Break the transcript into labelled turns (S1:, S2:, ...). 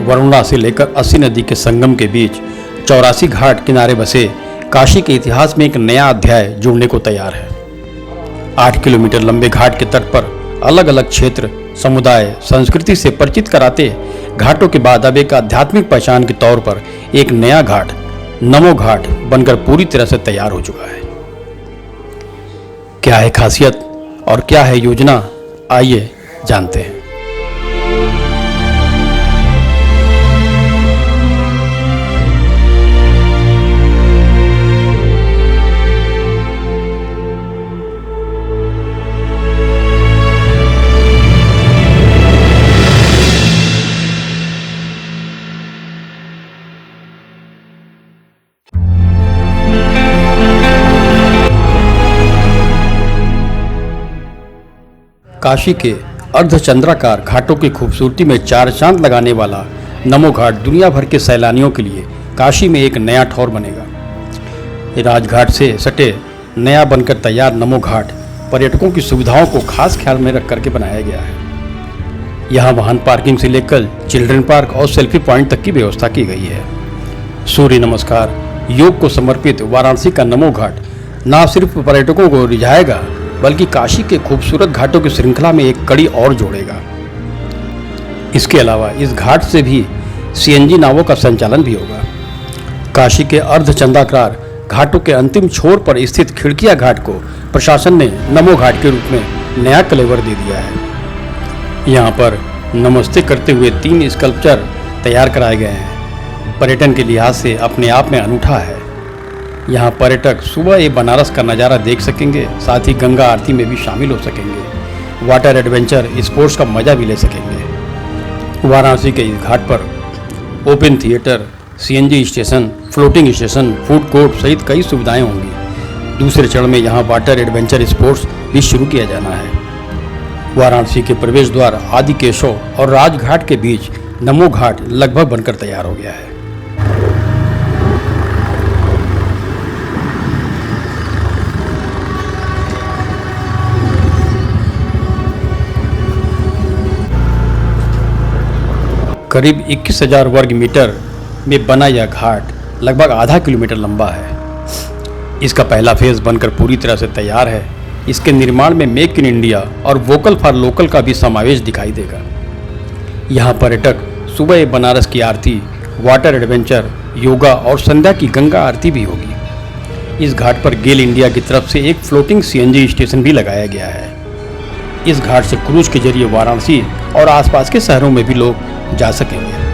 S1: वरुणा से लेकर 80 नदी के संगम के बीच 84 घाट किनारे बसे काशी के इतिहास में एक नया अध्याय जुड़ने को तैयार है। 8 किलोमीटर लंबे घाट के तट पर अलग अलग क्षेत्र, समुदाय, संस्कृति से परिचित कराते घाटों के बाद अब एक आध्यात्मिक पहचान के तौर पर एक नया घाट नमो घाट बनकर पूरी तरह से तैयार हो चुका है। क्या है खासियत और क्या है योजना, आइए जानते हैं। काशी के अर्धचंद्राकार घाटों की खूबसूरती में चार चांद लगाने वाला नमो घाट दुनिया भर के सैलानियों के लिए काशी में एक नया ठौर बनेगा। राजघाट से सटे नया बनकर तैयार नमो घाट पर्यटकों की सुविधाओं को खास ख्याल में रख करके बनाया गया है। यहाँ वाहन पार्किंग से लेकर चिल्ड्रन पार्क और सेल्फी पॉइंट तक की व्यवस्था की गई है। सूर्य नमस्कार, योग को समर्पित वाराणसी का नमो घाट न सिर्फ पर्यटकों को रिझाएगा बल्कि काशी के खूबसूरत घाटों की श्रृंखला में एक कड़ी और जोड़ेगा। इसके अलावा इस घाट से भी सीएनजी नावों का संचालन भी होगा। काशी के अर्धचंद्राकार घाटों के अंतिम छोर पर स्थित खिड़किया घाट को प्रशासन ने नमो घाट के रूप में नया कलेवर दे दिया है। यहाँ पर नमस्ते करते हुए 3 स्कल्पचर तैयार कराए गए हैं। पर्यटन के लिहाज से अपने आप में अनूठा है। यहाँ पर्यटक सुबह ये बनारस का नज़ारा देख सकेंगे, साथ ही गंगा आरती में भी शामिल हो सकेंगे। वाटर एडवेंचर स्पोर्ट्स का मज़ा भी ले सकेंगे। वाराणसी के इस घाट पर open theatre, CNG station, floating station, food court सहित कई सुविधाएं होंगी। दूसरे चरण में यहाँ वाटर एडवेंचर स्पोर्ट्स भी शुरू किया जाना है। वाराणसी के प्रवेश द्वार आदिकेशव और राजघाट के बीच नमो घाट लगभग बनकर तैयार हो गया है। करीब 21,000 वर्ग मीटर में बना यह घाट लगभग आधा किलोमीटर लंबा है। इसका पहला फेज बनकर पूरी तरह से तैयार है। इसके निर्माण में मेक इन इंडिया और वोकल फॉर लोकल का भी समावेश दिखाई देगा। यहाँ पर्यटक सुबह बनारस की आरती, वाटर एडवेंचर, योगा और संध्या की गंगा आरती भी होगी। इस घाट पर गेल इंडिया की तरफ से एक फ्लोटिंग सीएनजी स्टेशन भी लगाया गया है। इस घाट से क्रूज के जरिए वाराणसी और आसपास के शहरों में भी लोग जा सकेंगे।